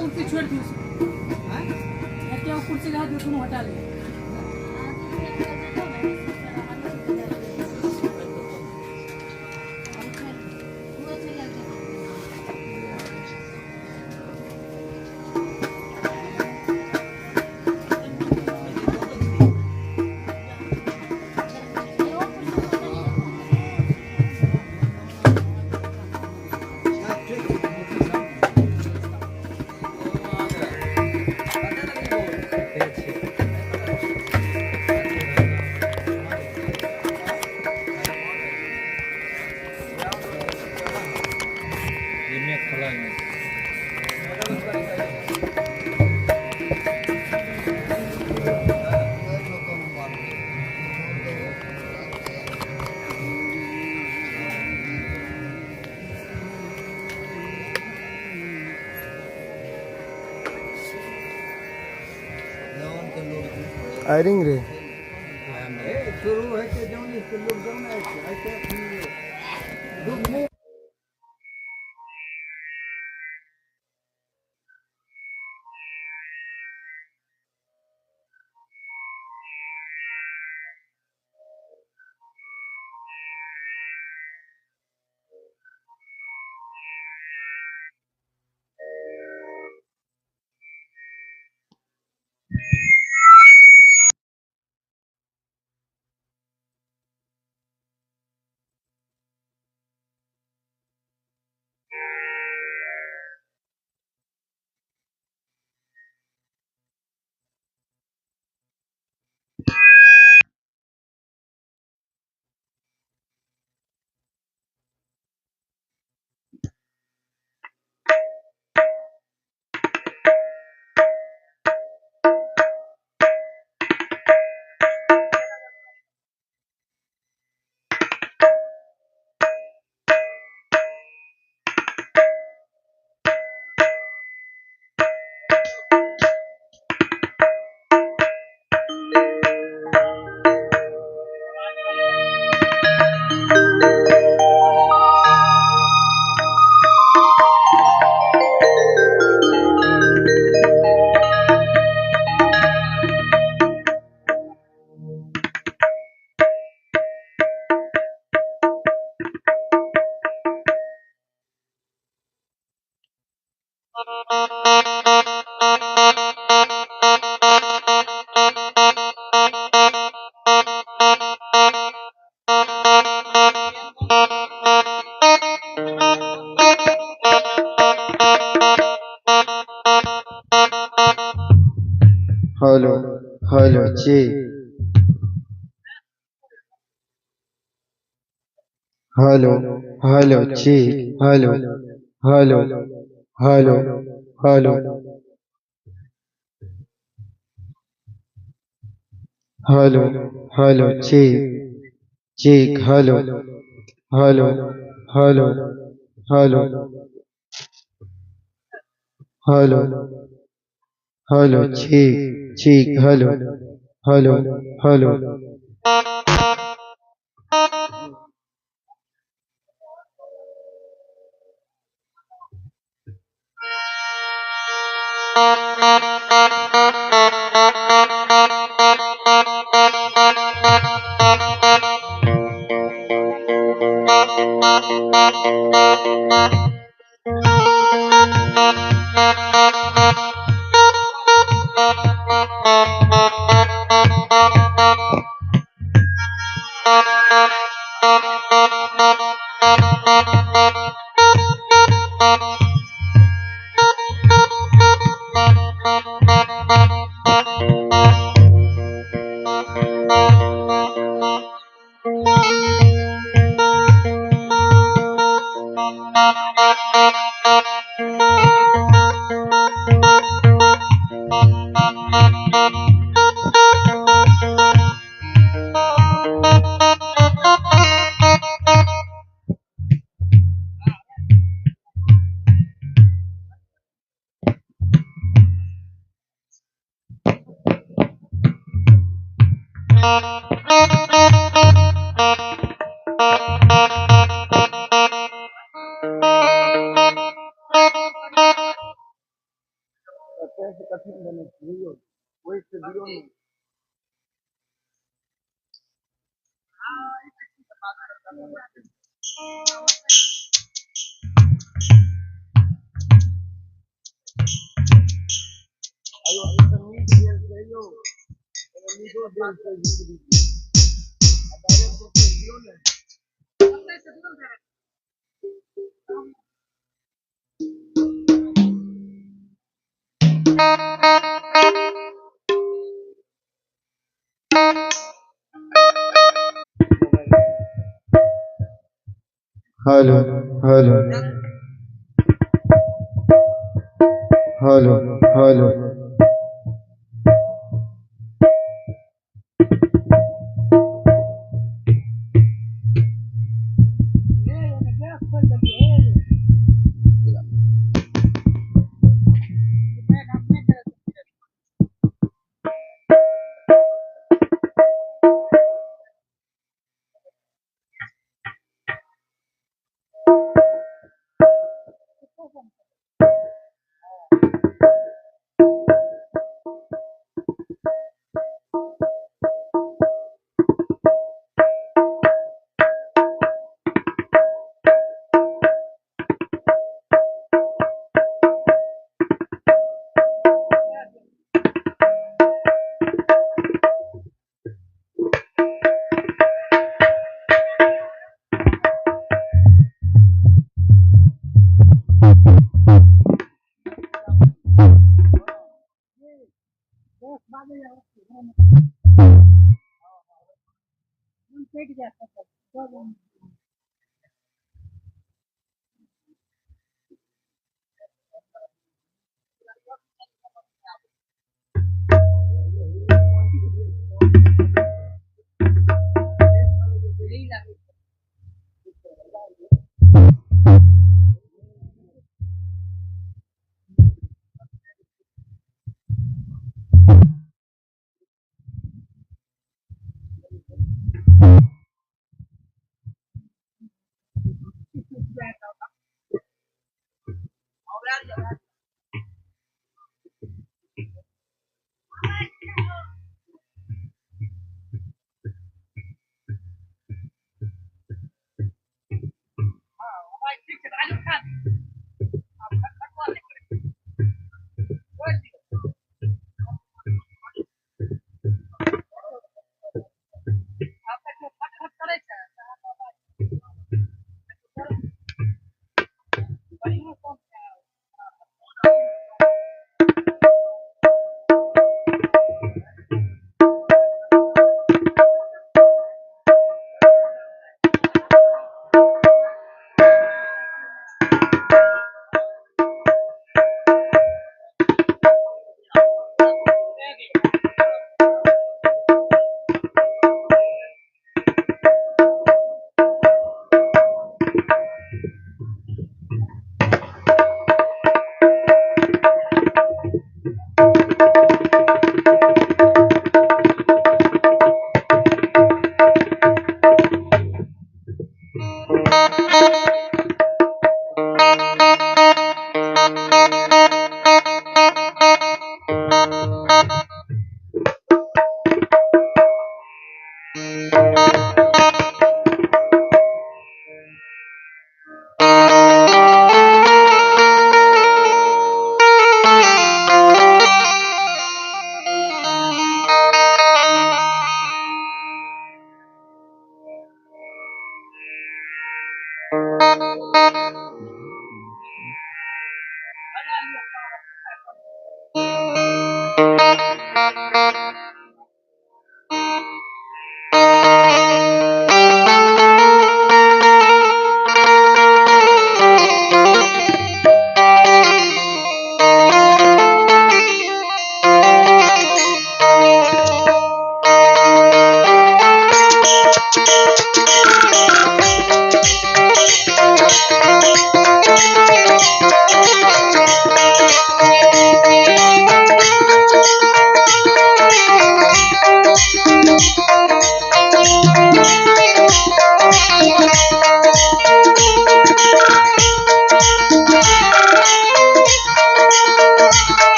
कुर्सी छोड़ दी कुर्सी लगा दी हटा लिया आयरिंग रे शुरू है कि जौन इसके लोग जौन ऐसे hello hello check hello hello check hello hello hello hello hello hello check check hello hello hello hello hello hello check check hello hello hello कैसे कठिन बने जीरो वही से जीरो में आयो नीड डेल से यो नीडो डेल से zero direct से जीरो में हेलो हेलो हेलो हेलो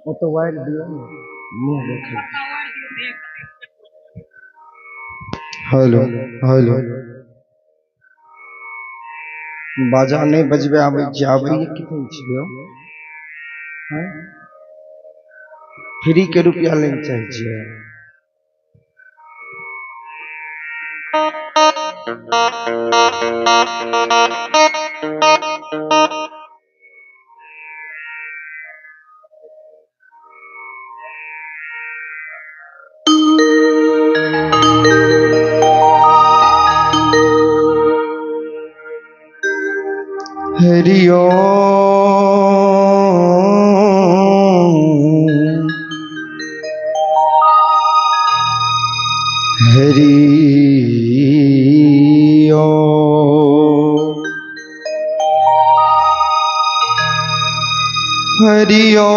वो तो वाइट दिया ना मुंह देखे। हेलो हेलो बाजा नहीं बजबे आबै छी आबै ये कितने छियो हैं फ्री के रुपया ले चाहे छियै हरिओ हरिओ हरिओ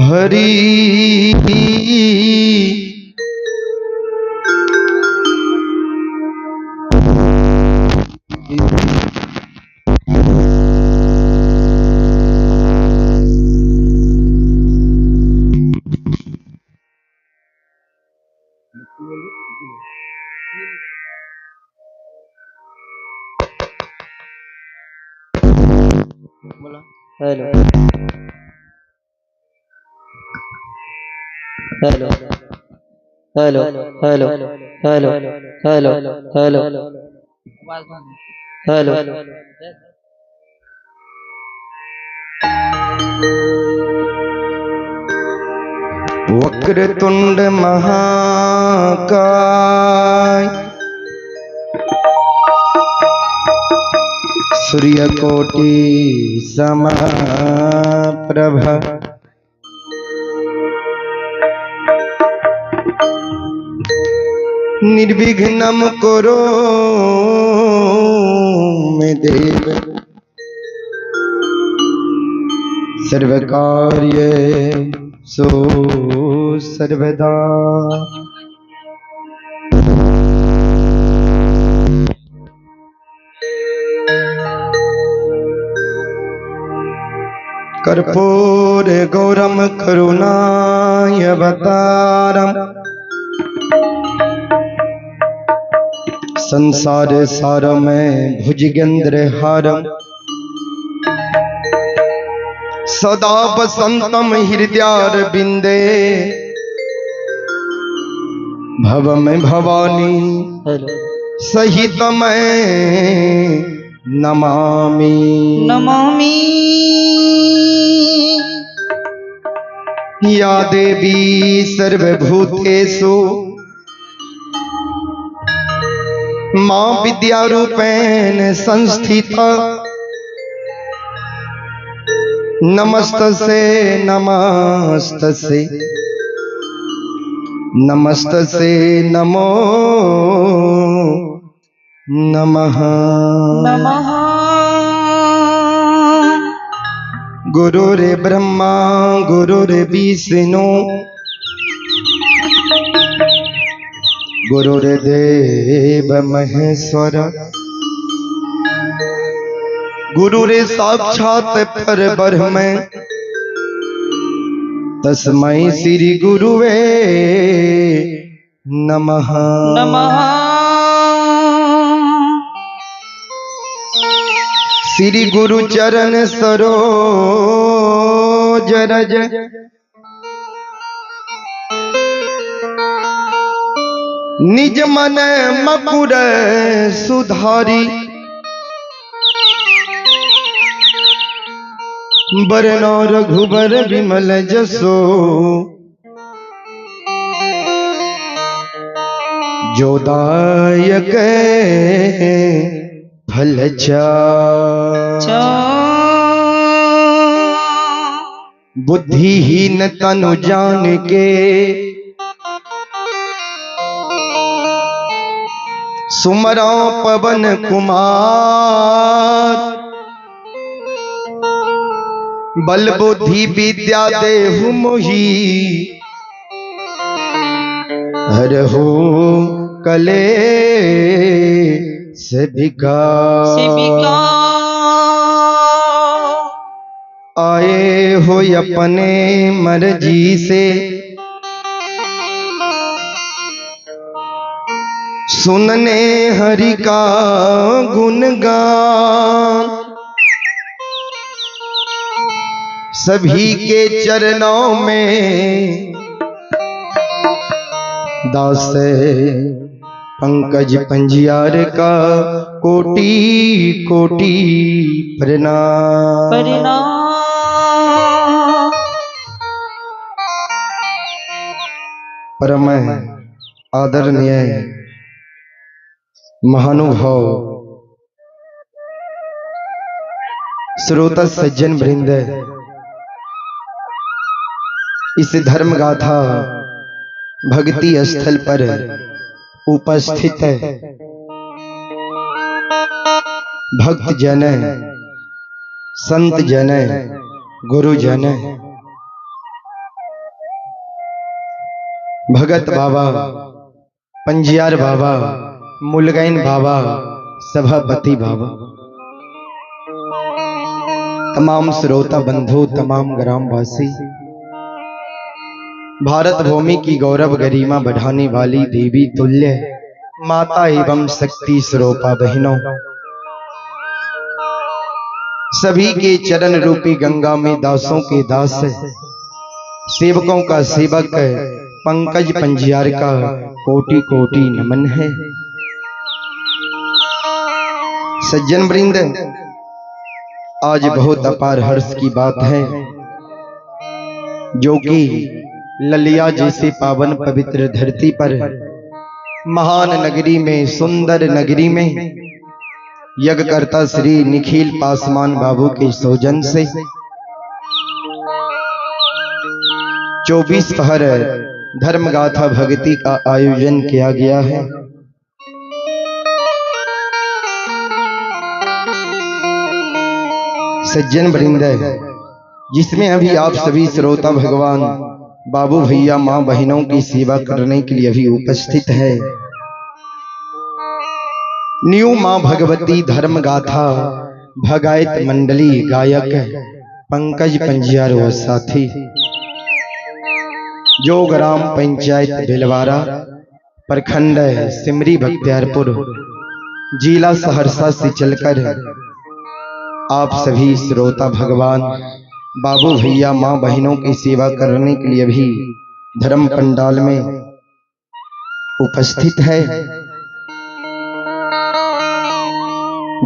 हरि hello hello hello hello hello hello hello hello वक्रतुंड महाकाय सूर्यकोटि समप्रभ निर्विघ्नं कुरु मे देव सर्वकार्येषु सर्वदा। कर्पूर गौरम करुणावतारम संसार सारमें भुजगेंद्र हारम सदा वसंतम हृदयारविंदे भवम भवानी सहित मैं नमामि नमामि या देवी सर्वभूतेषु मां विद्यारूपेण संस्थिता नमस्तसे नमस्तसे नमस्तसे नमो नमः नमः गुरुरे ब्रह्मा गुरुरे विष्णु गुरुर्देव महेश्वर गुरुरे साक्षात परब्रह्म तस्मै श्री गुरुवे नमः नमः श्री गुरु चरण सरोज रज निज मन मकुर सुधारी बरनो रघुबर विमल जसो जोदायक फल बुद्धिहीन तनु जान के सुमरा पवन कुमार बल बुद्धि विद्या देहु मोहि हरहु कले से विकार आए हो अपने मर्जी से सुनने हरि का गुणगान सभी के चरणों में दास पंकज पंजियार का कोटि कोटि प्रणाम परम आदरणीय महानुभाव श्रोता सज्जन वृंद इस धर्म गाथा भक्ति स्थल पर उपस्थित भक्त जन संत जन गुरुजन भगत बाबा पंजियार बाबा मुलगैन बाबा सभापति बाबा तमाम श्रोता बंधु तमाम ग्रामवासी भारत भूमि की गौरव गरिमा बढ़ाने वाली देवी तुल्य माता एवं शक्ति स्वरूपा बहनों सभी के चरण रूपी गंगा में दासों के दास सेवकों का सेवक पंकज पंजियार का कोटि कोटि नमन है। सज्जन वृंद आज बहुत अपार हर्ष की बात है जो कि ललिया जैसे पावन पवित्र धरती पर महान नगरी में सुंदर नगरी में यज्ञकर्ता श्री निखिल पासवान बाबू के सौजन से 24 पहर धर्मगाथा भक्ति का आयोजन किया गया है। सज्जन वृंद जिसमें अभी आप सभी श्रोता भगवान बाबू भैया माँ बहनों की सेवा करने के लिए अभी उपस्थित है। न्यू माँ भगवती धर्म गाथा भगायत मंडली गायक पंकज पंजियार व साथी जो ग्राम पंचायत भिलवाड़ा प्रखंड सिमरी बख्तियारपुर जिला सहरसा से चलकर आप सभी श्रोता भगवान बाबू भैया माँ बहनों की सेवा करने के लिए भी धर्म पंडाल में उपस्थित है।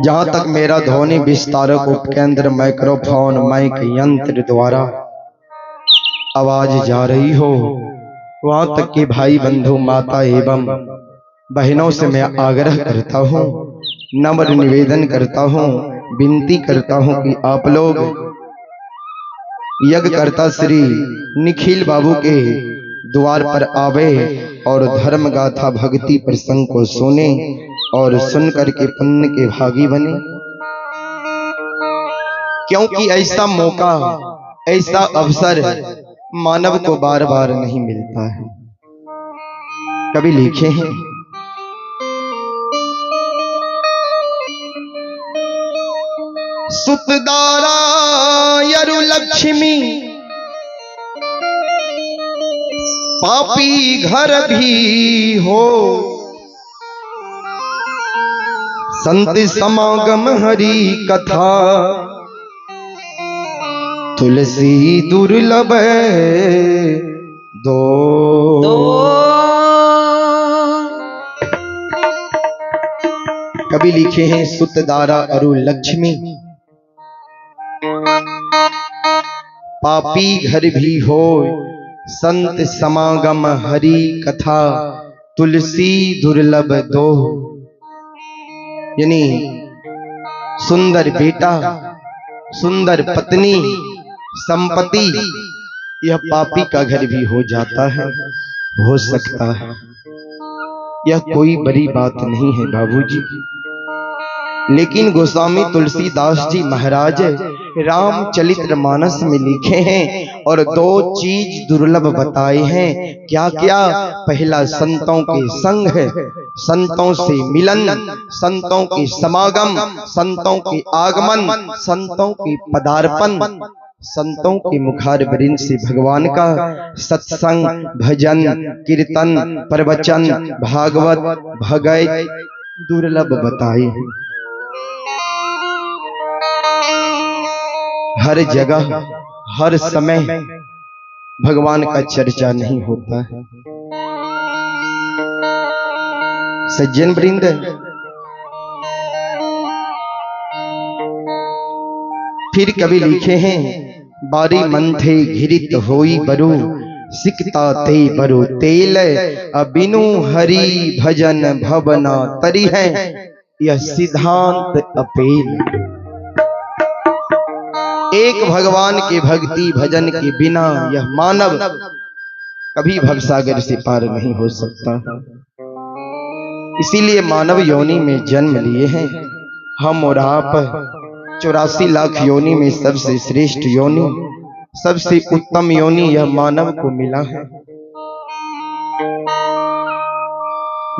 जहां तक मेरा ध्वनि विस्तारक उपकेंद्र माइक्रोफोन माइक यंत्र द्वारा आवाज जा रही हो, वहां तक कि भाई बंधु माता एवं बहनों से मैं आग्रह करता हूं, नम्र निवेदन करता हूं, विनती करता हूं कि आप लोग यज्ञकर्ता श्री निखिल बाबू के द्वार पर आवे और धर्म गाथा भक्ति प्रसंग को सुने और सुन करके पुण्य के भागी बने। क्योंकि ऐसा मौका, ऐसा अवसर मानव को बार बार नहीं मिलता है। कभी लिखे हैं, सुतदारा यरु लक्ष्मी पापी घर भी हो, संत समागम हरि कथा तुलसी दुर्लभ दो। कभी लिखे हैं, सुतदारा अरु लक्ष्मी पापी घर भी हो, संत समागम हरि कथा तुलसी दुर्लभ दो। यानी सुंदर बेटा, सुंदर पत्नी, संपत्ति, यह पापी का घर भी हो जाता है, हो सकता है। यह कोई बड़ी बात नहीं है बाबूजी। लेकिन गोस्वामी तुलसीदास जी महाराज रामचरितमानस में लिखे हैं और दो चीज दुर्लभ बताए हैं। क्या क्या? पहला संतों के संग, संतों से मिलन, संतों के समागम, संतों के आगमन, संतों के पदार्पण, संतों के मुखारबिंद से भगवान का सत्संग, भजन, कीर्तन, प्रवचन, भागवत, भगत दुर्लभ बताए। हर जगह हर समय भगवान का चर्चा नहीं होता है। सज्जन वृंद, फिर कभी लिखे हैं, बारी मंथे घिरित होई बरु, सिकता ते बरु तेल, अबिनु हरि भजन भवना तरी है, यह सिद्धांत अपेल। एक भगवान के भक्ति भजन के बिना यह मानव कभी भवसागर से पार नहीं हो सकता। इसीलिए मानव योनि में जन्म लिए हैं हम और आप। 84 लाख योनि में सबसे श्रेष्ठ योनि, सबसे उत्तम योनि यह मानव को मिला है।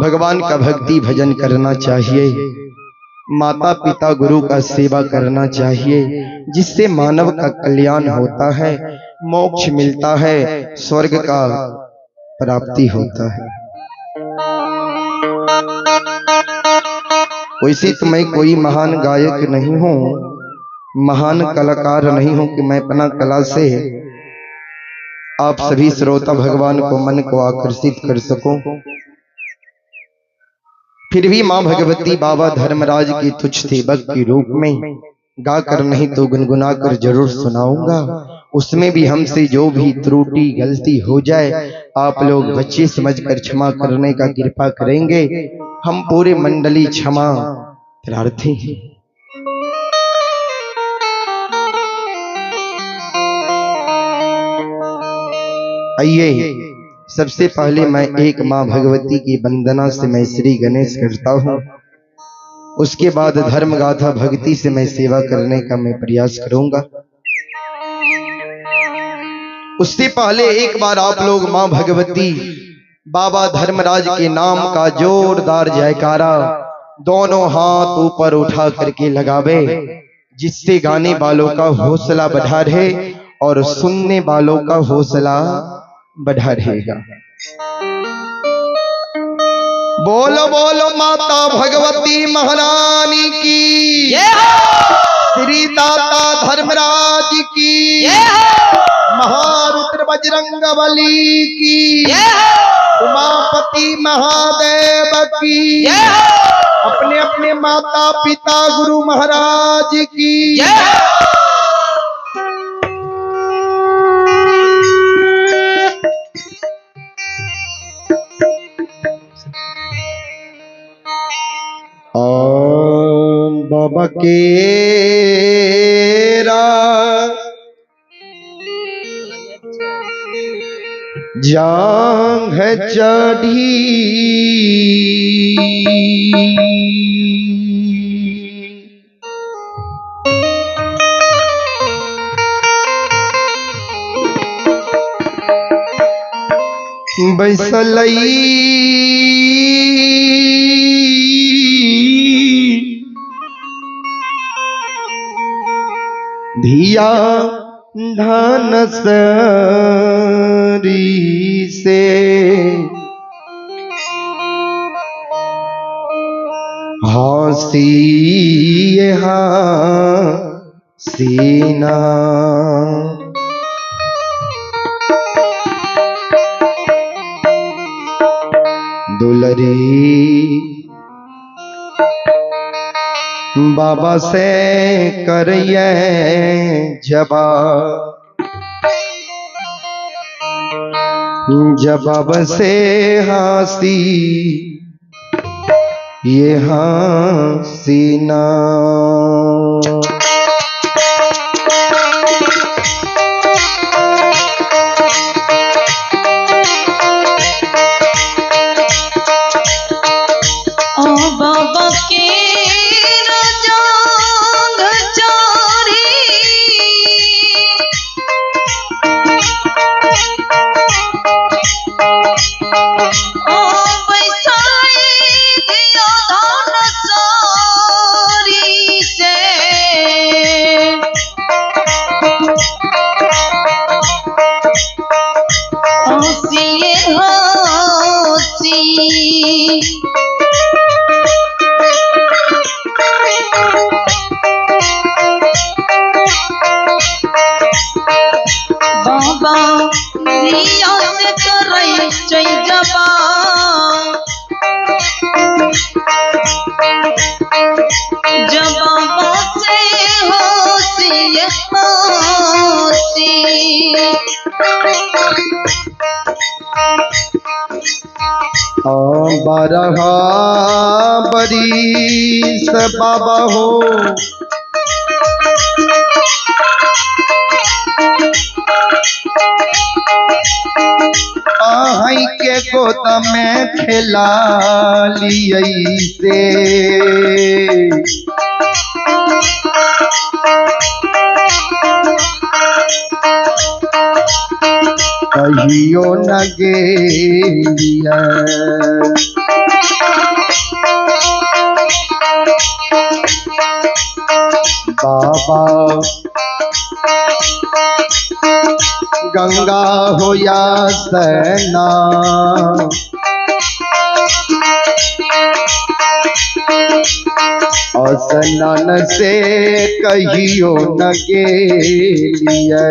भगवान का भक्ति भजन करना चाहिए, माता पिता गुरु का सेवा करना चाहिए, जिससे मानव का कल्याण होता है, मोक्ष मिलता है, स्वर्ग का प्राप्ति होता है। वैसे तो मैं कोई महान गायक नहीं हूं, महान कलाकार नहीं हूं कि मैं अपना कला से आप सभी श्रोता भगवान को मन को आकर्षित कर सकूं। फिर भी मां भगवती बाबा धर्मराज की तुच्छ भक्ति रूप में गाकर नहीं तो गुनगुना कर जरूर सुनाऊंगा। उसमें भी हमसे जो भी त्रुटि गलती हो जाए, आप लोग बच्चे समझकर क्षमा करने का कृपा करेंगे। हम पूरे मंडली क्षमा प्रार्थी हैं। आइए, सबसे पहले मैं एक मां भगवती की वंदना से मैं श्री गणेश करता हूं। उसके बाद धर्म गाथा भक्ति से मैं सेवा करने का मैं प्रयास करूंगा। उससे पहले एक बार आप लोग मां भगवती बाबा धर्मराज के नाम का जोरदार जयकारा दोनों हाथ ऊपर उठा करके लगावे, जिससे गाने वालों का हौसला बढ़ा रहे और सुनने वालों का हौसला बढ़ा रहेगा। बोलो बोलो माता भगवती महारानी की। श्री दाता धर्मराज की, महारुद्र बजरंग बली की, उमापति महादेव की, अपने अपने माता पिता गुरु महाराज की। बाबा केरा जांघ चढ़ी, बैसलई धिया धनसरी से, हंसी हसीना दुलरी बाबा से करिए जवाब से हंसी ये हसीना। बारहा बरीस बाबा हो, आहई के गोद में खेला लियई से, कहियो न गेलिया बाबा गंगा हो या सैना, और स्नान से कहियो न गेलिया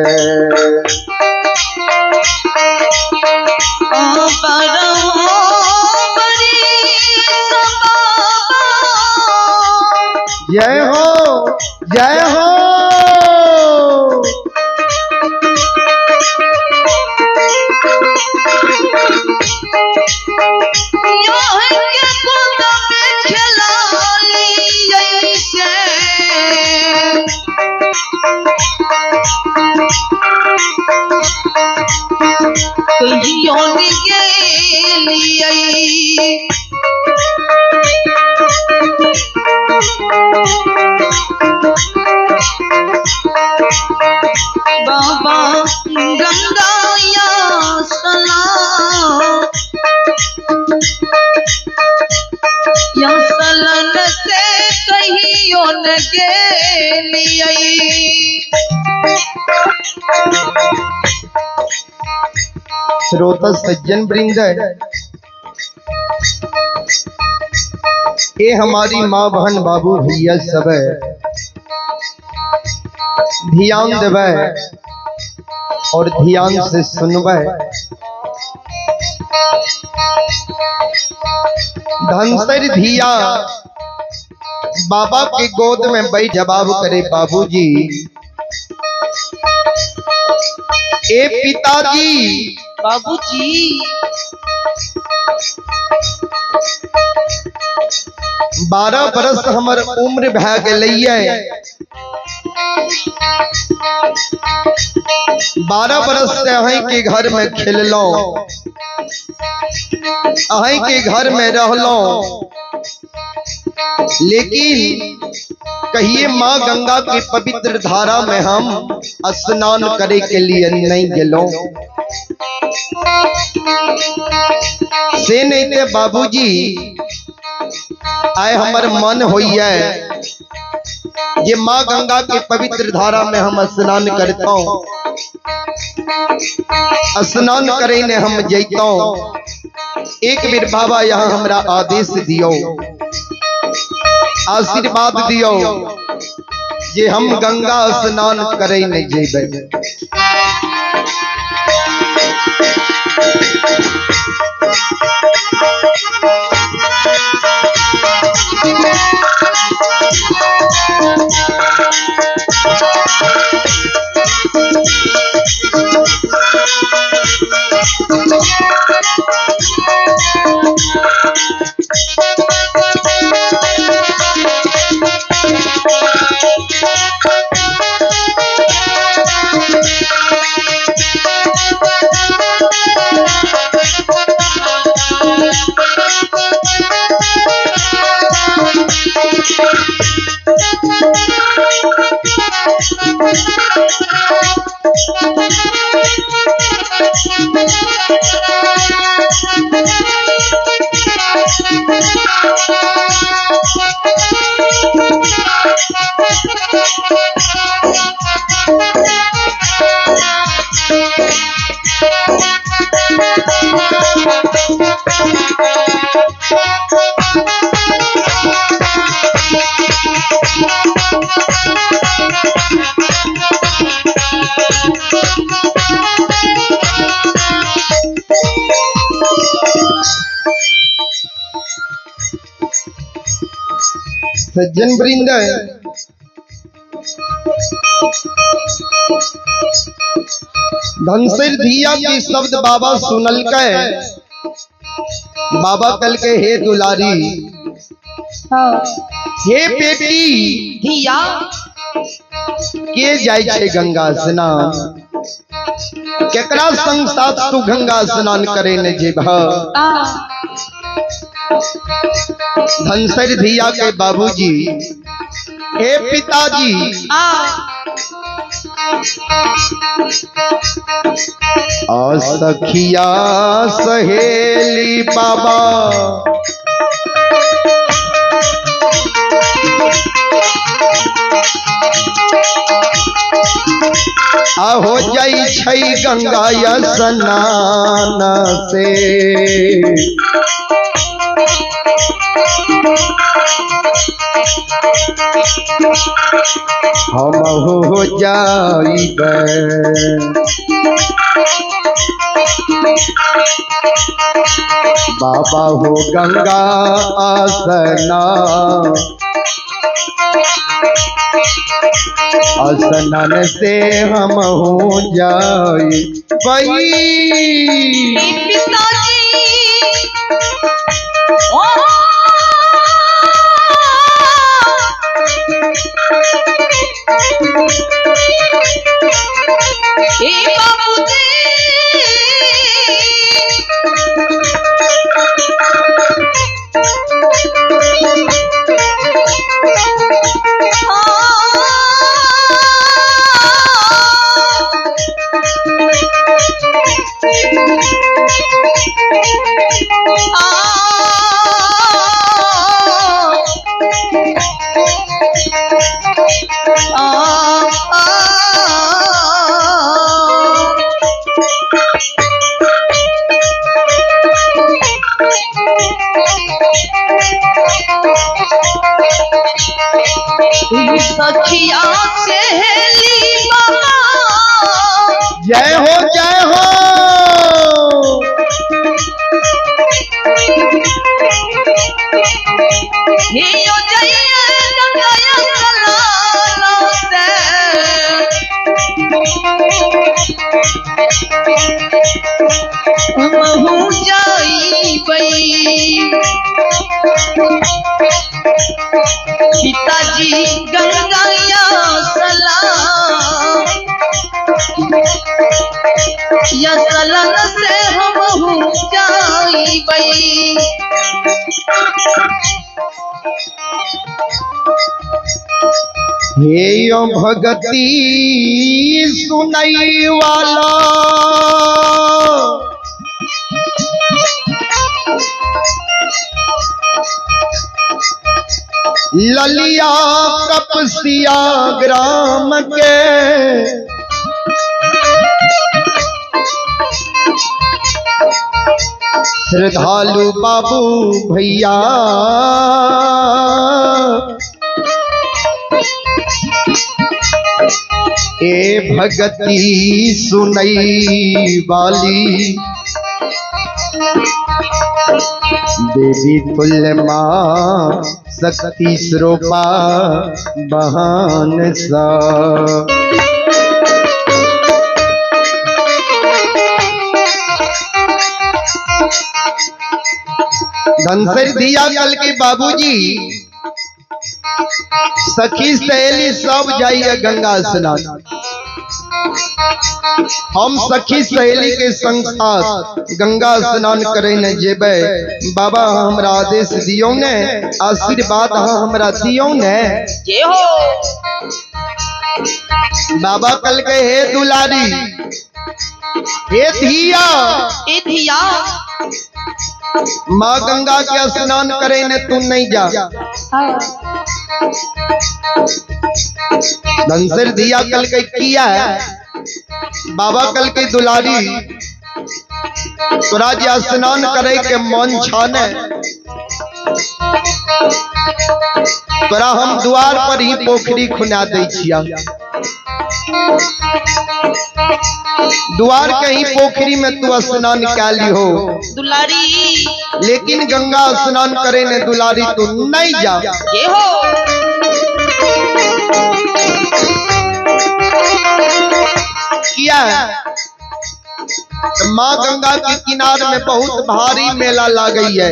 जय हो जय हो। बाबा गंगा या सलाम या सलन से कहियो न गेलियै। श्रोता सज्जन वृंद, ये हमारी माँ बहन बाबू भैया सब है। ध्यान देवे और ध्यान से सुनवे। धनसर धिया बाबा की गोद में बैठ जवाब करे, बाबूजी ए पिताजी। बाबूजी 12 बरस हमर उम्र भै गई। 12 बरस से अहीं के घर में खेललो, अहीं के घर में रहलो, लेकिन कहिए माँ गंगा की पवित्र धारा में हम स्नान करे के लिए नहीं गेलो से। नहीं थे बाबूजी आए हमर मन होइए ये माँ गंगा के पवित्र धारा में हम स्नान करता हूँ, स्नान करे ने हम जैता। एक बेर बाबा यहाँ हमरा आदेश दियो, आशीर्वाद दियो जे हम गंगा स्नान करे नहीं जेबे। सज्जन वृंद, धनसर धिया की शब्द बाबा सुनल के। बाबा कल के हे दुलारी, हे बेटी धिया के जाय छे गंगा स्नान, केकरा संग साथ तू गंगा स्नान करे ने जेबह। धनसर धिया के बाबूजी हे पिताजी सखिया सहेली बाबा हो जाई छै गंगा स्नान से। हम हो जाइबे बाबा हो गंगा स्नान से हम हो जाई सखिया सहेली हमहू जाइबै पिताजी गंगाया सलाम या सलन से हमहू जाइबै हे यो भगती सुनई वाला ललिया कपसिया ग्राम के श्रद्धालु बाबू भैया ए भगती सुनई वाली देवी तुल्य माँ शक्ति स्वरूपा बहान सा धनसर दिया कल के बाबूजी सखी सहेली सब जाइए गंगा स्नान। हम सखी सहेली के संग साथ गंगा स्नान करे न जेबे बाबा हमरा आदेश दियो ने आशीर्वाद हमरा दियो ने जे हो बाबा कल के हे दुलारी हे धिया ए धिया माँ गंगा के स्नान करे ने तू नहीं जा। धनसर दिया कल के किया है बाबा कल के दुलारी तोरा जे स्नान करे के मन छाने तोरा हम द्वार पर ही पोखरी खुना दे छिया। द्वार के ही पोखरी में तू स्नान कैली हो दुलारी लेकिन गंगा स्नान करे ने दुलारी तू नहीं जा। ये हो किया तो माँ गंगा के किनारे में बहुत भारी मेला लगी है।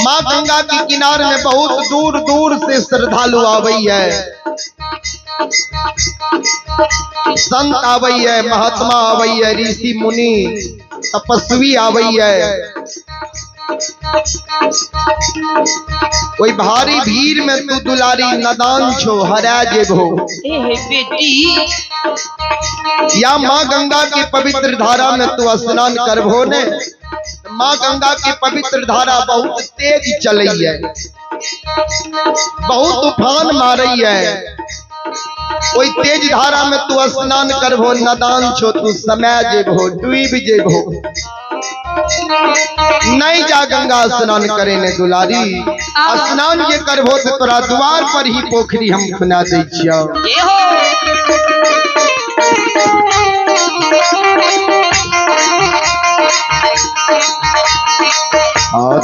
माँ गंगा के किनारे में बहुत दूर दूर से श्रद्धालु आवी है, संत आवी है, महात्मा आवी है, ऋषि मुनि तपस्वी आवी है। कोई भारी भीड़ में तू दुलारी नदान छो हरा जेबो। बेटी या माँ गंगा की पवित्र धारा में तू स्नान करबो ने। माँ गंगा की पवित्र धारा बहुत तेज चली है, बहुत तूफान मारी है। कोई तेज धारा में तू स्नान करबो नदान छो तू समय जेबो डूब जेबो। नहीं जा गंगा स्नान करे ने दुलारी। स्नान ये करबो तो तोरा द्वार पर ही पोखरी हम खुना दे छिया।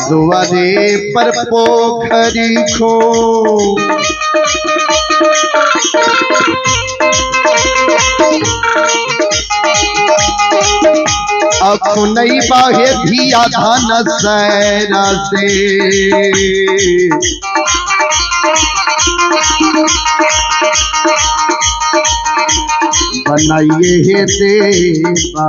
द्वारे पर पोखरी खो अखुनई बाहे धिया धान सैरा से बनाइए हे देवा।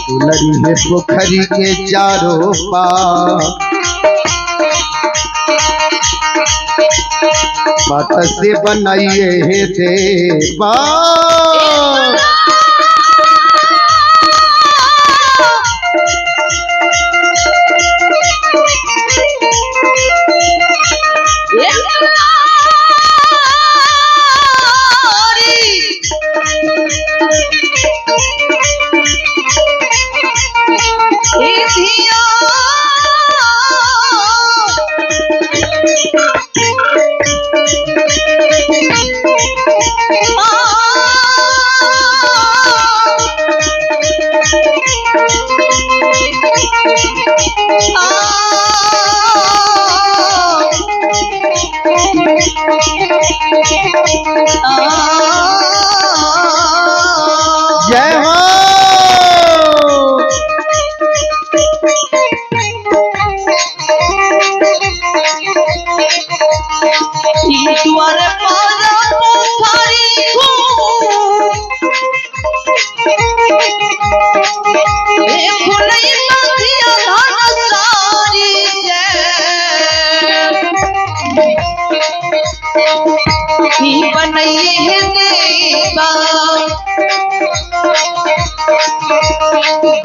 दुलरी है पोखरी के चारों पार बात से बनाइए हे देवा। द्वारे पारा पोखरी फुलई संधिया धन सारी बनई है देवा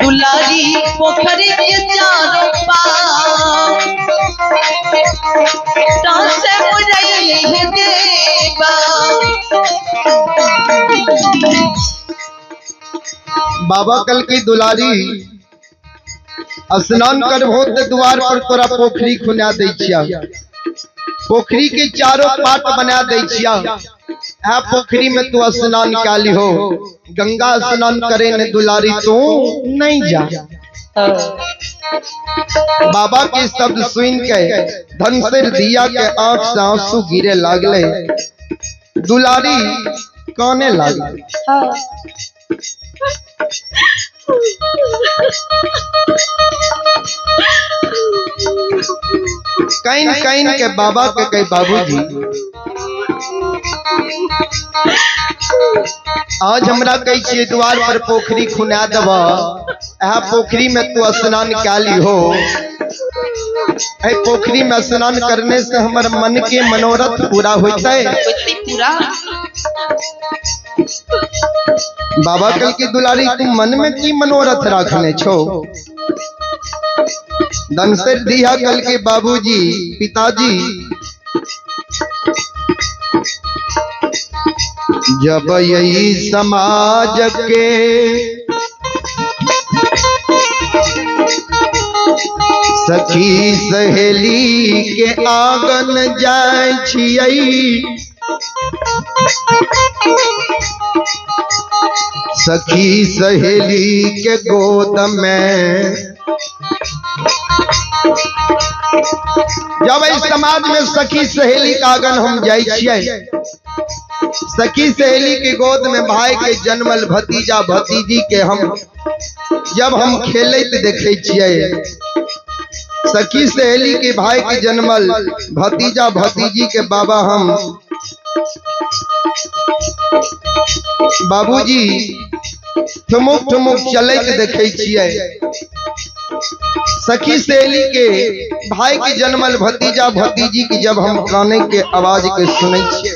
दुलारी पोखरी के चारों पार से मुरई है देवा। बाबा कल की दुलारी स्नान कर होते द्वार पर तोरा पोखरी खुना दे छिया, पोखरी के चारों पाट बना दे छिया। आ पोखरी में तू स्नान काली हो, गंगा स्नान करे ने दुलारी तू नहीं जा। बाबा के शब्द सुन के धनसिर दिया के आंख से आंसू गिरे लागले, दुलारी काने लागले। कहीं कहीं के बाबा के कहे बाबूजी आज हमरा कही छे द्वार पर पोखरी खुना दब, पोखरी में तू स्नान काली हो। ऐ पोखरी में स्नान करने से हमारे मन के मनोरथ पूरा होता है। बाबा कल की दुलारी तुम मन में की मनोरथ रखने छो? धनसिर दिया कल के बाबूजी पिताजी जब यही समाज के सखी सहेली के आंगन जाय छियै, सखी सहेली के गोद में जब इस समाज में सखी सहेली का आंगन हम जाय छियै, सखी सहेली के गोद में भाई के जन्मल भतीजा भतीजी के हम जब हम खेलत देखे छियै, सखी सहेली के भाई के जन्मल भतीजा भतीजी के बाबा हम बाबूजी ठुमुक ठुमुक चलत देखे छियै। सखी सहेली के भाई के जन्मल भतीजा भतीजी की जब हम काने के आवाज के सुनै छियै,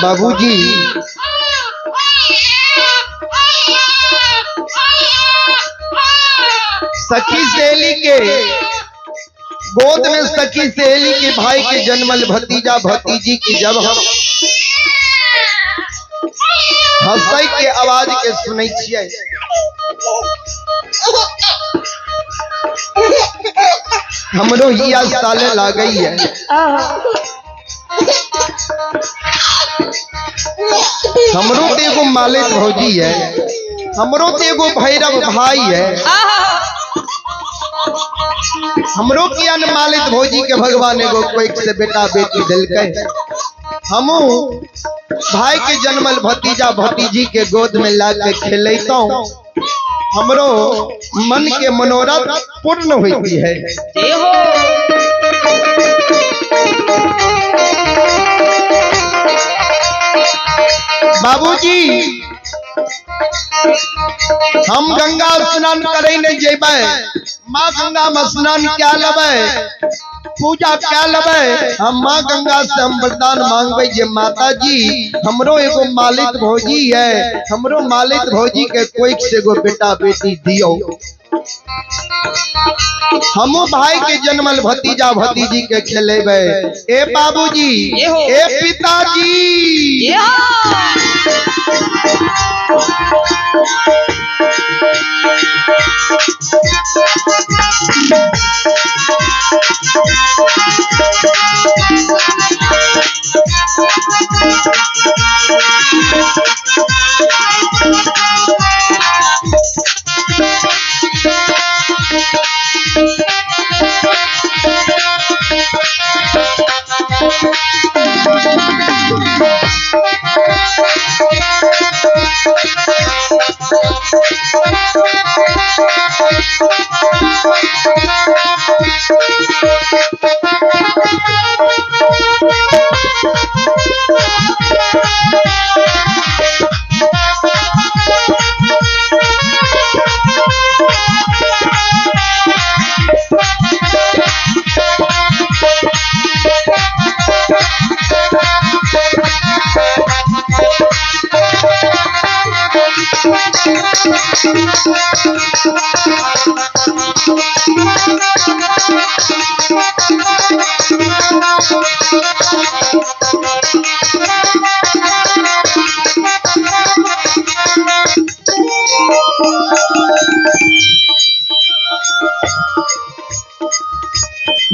बाबूजी सखी सहेली के गोद में सखी सहेली के भाई के जन्मल भतीजा भतीजी की जब हम हंसै के आवाज के सुनै छियै, हमरो हिया साले लागई है। हमरो तो एगो मालिक भौजी है, हमरो तो एगो भैरव भाई है, हमरो किया न मालिक भौजी के भगवान एगो कोई से बेटा बेटी दिलके। हमू भाई के जन्मल भतीजा भतीजी के गोद में लाके खेलैतो, हमरो मन के मनोरथ पूर्ण होती है। बाबूजी हम गंगा स्नान करे नहीं जेबै, माँ गंगा में स्नान क्या लबे, पूजा क्या लबे, हम माँ गंगा से हम वरदान मांगबे जे माता जी हमरो एगो मालिक भौजी है, हमरो मालिक भौजी के कोई से गो बेटा बेटी दियो। हमो भाई के जन्मल भतीजा भतीजी के खेलेबे। ए बाबूजी ए पिताजी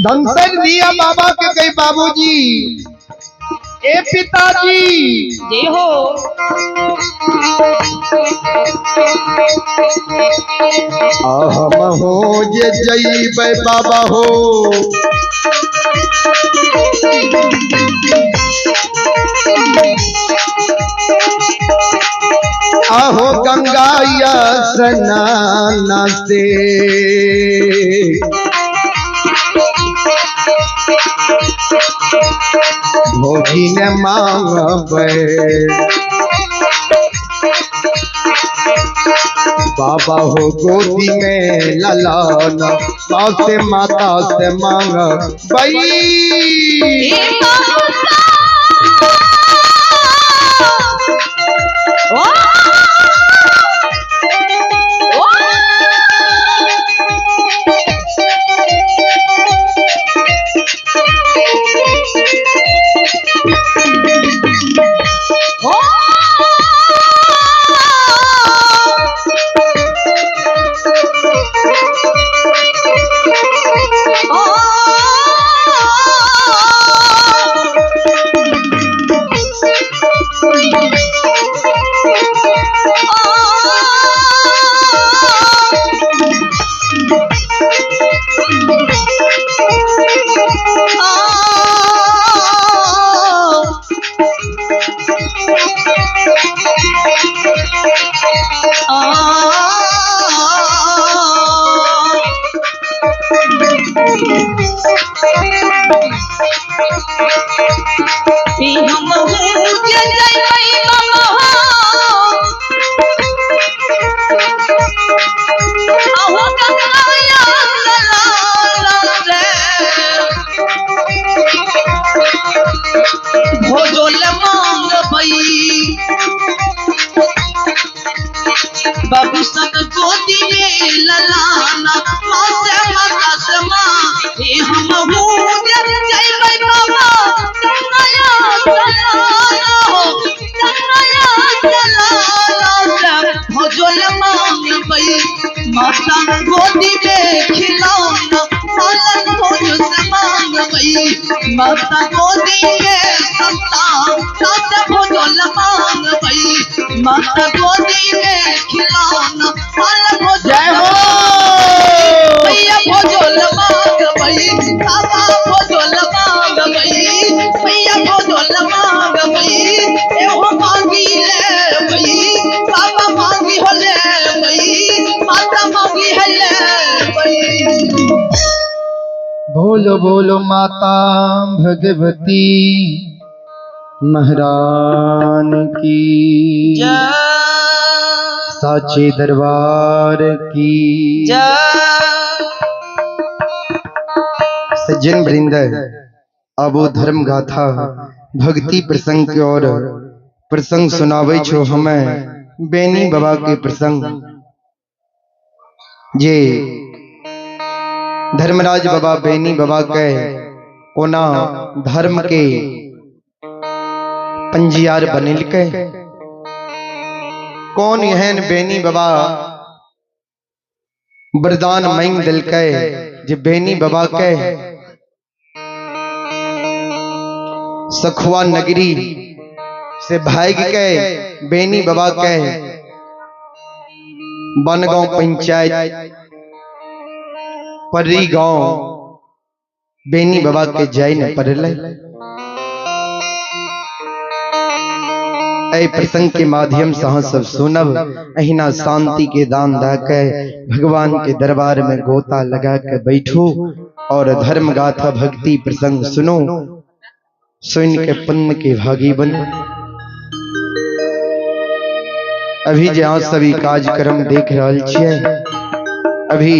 धनसर दिया बाबा के कई बाबूजी ए पिताजी जय हो हम हो जे जईबे बाबा हो आहो गंगाया स्नान से भोगी ने मांगबे बाबा हो गोदी में ललाना से माता से मांग बई बाबू सन गोदी में ललाना मासे माता समा हे हम हूँ जब जय भाई बाबा चन्नया चलाना हो चन्नया चलाना भोजन मांग गई माता गोदी में खिलौना पालन भोज से मांग गई माता गोदी में संतान साथ भोजन मांग गई माता गोदी में खिलौना पालन भोज जय हो भैया भोजन मांग गई बाबा भोजन मांग गई भैया भोजन मांग गई एहो मांगी ले गई बाबा मांगी हो ले गई माता मांगी है ले गई बोलो बोलो माता भगवती महारान की साचे दरबार की सज्जन वृंद अब वो धर्म गाथा भक्ति प्रसंग के और प्रसंग सुनावे छो हमें बेनी बाबा के प्रसंग जे धर्मराज बाबा बेनी बाबा के कोना धर्म के पंजियार बनिल के कौन यहन बेनी बाबा वरदान मांग दिल के जे बेनी बाबा के सखुआ नगरी से भाग के बेनी बाबा के बनगांव पंचायत पर्री गांव बेनी बाबा के जाय न पड़ल ऐ प्रसंग के माध्यम से हाँ सब सुनब अहिना शांति के दान दा के भगवान के दरबार में गोता लगा के बैठो और धर्म गाथा भक्ति प्रसंग सुनो सुन के पुण्य के भागी बनो। अभी जहाँ सभी कार्यक्रम देख रहल छियै अभी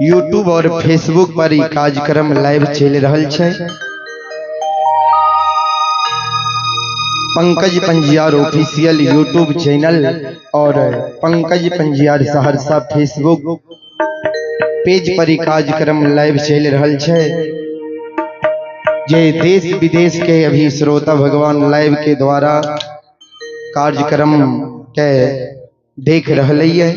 यूट्यूब और फेसबुक पर ही कार्यक्रम लाइव चल रहल छै Pankaj Panjiyar official YouTube channel और पंकज पंजियार सहरसा फेसबुक पेज पर ही कार्यक्रम लाइव चल रहल छे। जे देश विदेश के अभी श्रोता भगवान लाइव के द्वारा कार्यक्रम के देख रहे हैं।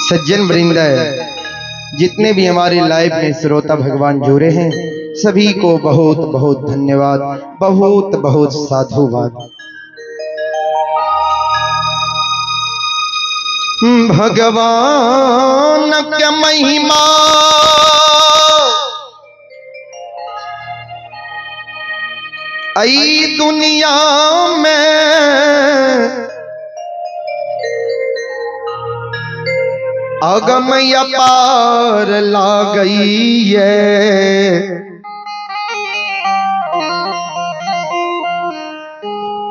सज्जन वृंद जितने भी हमारे लाइव में श्रोता भगवान जुड़े हैं सभी को बहुत बहुत धन्यवाद, बहुत बहुत साधुवाद। भगवान क्या महिमा आई दुनिया में, अगम अपार ला गई है।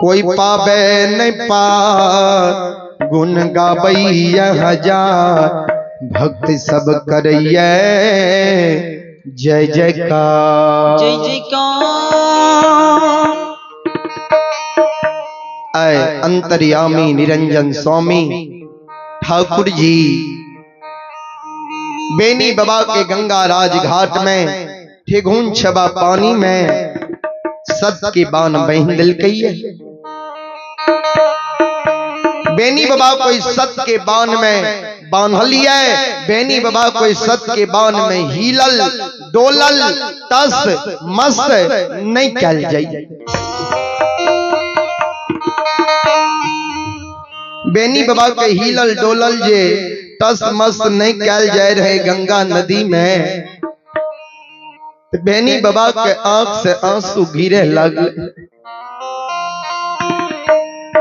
कोई पावे नहीं पार गुण गावैया हजार, भक्त सब करैया जय जयकार जय जयकार। आय अंतर्यामी निरंजन स्वामी ठाकुर जी बेनी बाबा के गंगा राज घाट में ठेगुन छबा पानी में सत की बान बहन दिल कही है। बेनी बाबा कोई सत के बान में बांधलिया, बेनी बाबा कोई सत के बान में हीलल डोलल तस मस नहीं कल जाई। बेनी बाबा के हीलल डोलल जे तस मस नहीं कल जाए रहे गंगा नदी में, बेनी बाबा के आंख से आंसू गिरे लगले।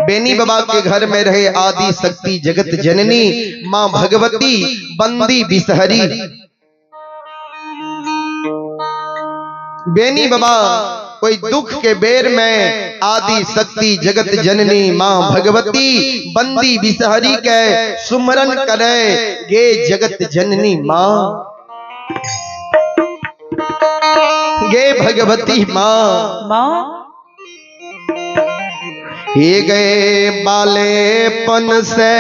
बेनी बाबा के घर में रहे आदि शक्ति जगत जननी मां भगवती बंदी बिसहरी। बेनी बाबा कोई दुख के बेर में आदि शक्ति जगत जननी मां भगवती बंदी बिसहरी के सुमरन करे गे जगत जननी मां, गे भगवती मां। ये गए बालेपन से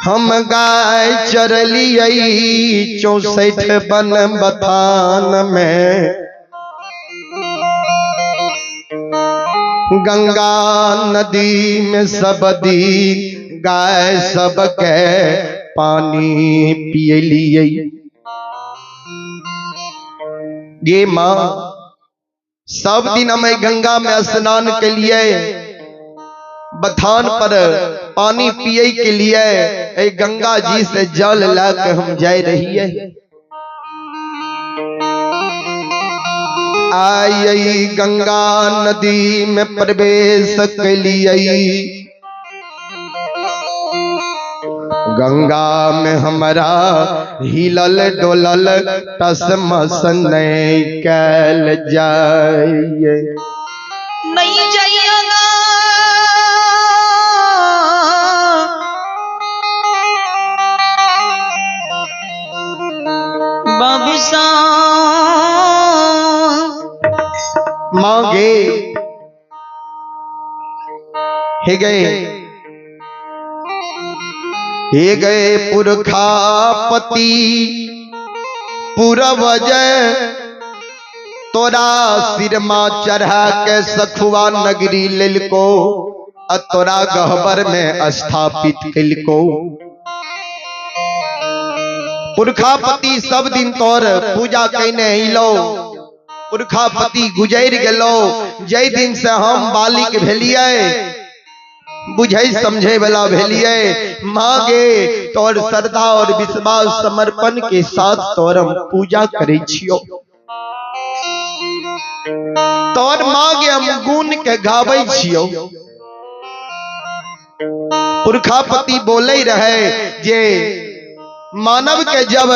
हम गाय चरलियई 64 बन बथान में, गंगा नदी में सब दी गाय सब के पानी पियलियई। ये माँ सब दिन हमें गंगा में स्नान के लिए बथान पर पानी पिए के लिए गंगा जी से जल लाकर हम जा रही है। आई गंगा नदी में प्रवेश के लिए, गंगा में हमारा हिलल डोलल टसमस नहीं कैल जाइए, नहीं जाइएगा बाबिसा मांगे हे गए पुरखापति पूर्वज तोरा सिर मां चढ़ा के सखुआ नगरी लेल को, तोरा गहबर में स्थापित कल को। पुरखापति सब दिन तोर पूजा कहने हिलो, पुरखापति गुजर गेलो। जय दिन से हम बालिक भेलिए बुझे समझे वाला भेलिए, मांगे तोर श्रद्धा और विश्वास समर्पण के साथ तोर हम पूजा करे छियो। तोर मांगे हम गुण के गावे छियो। पुरखापति बोले रहे जे मानव के जब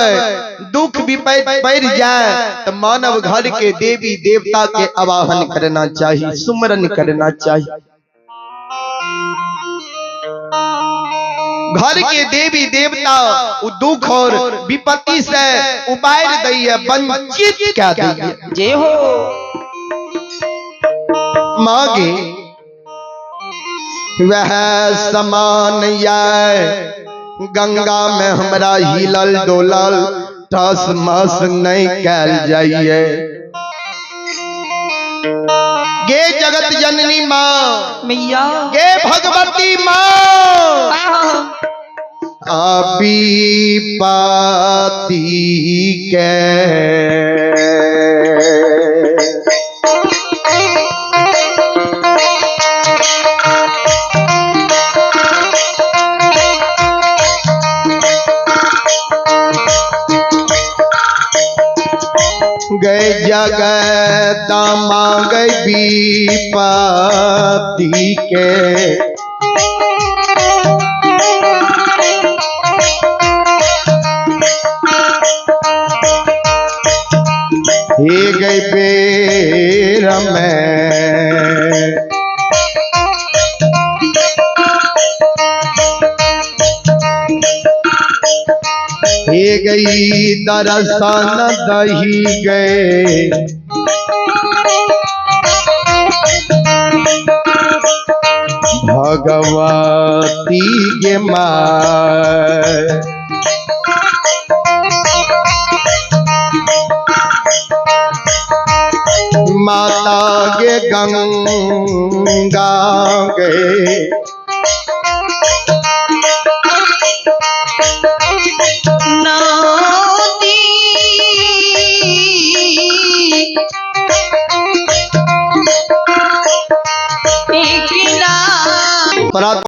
दुख विपद पड़ जाए तो मानव घर के देवी देवता के आवाहन करना चाहिए, सुमरन करना चाहिए। घर के देवी देवता दुख और विपत्ति से उबार दैया, वंचित क्या दैया। जय हो। मांगे वह समान या गंगा में हमरा हिलल डोलल टस मस नहीं कैल जाइए। गे जगत जननी माँ मैया गे भगवती माँ आपी पाती के गए जगत मांग विपत्ति के हे गए बेर में हे गई दरसन दही गए भगवती के माय माता गे गंगा गे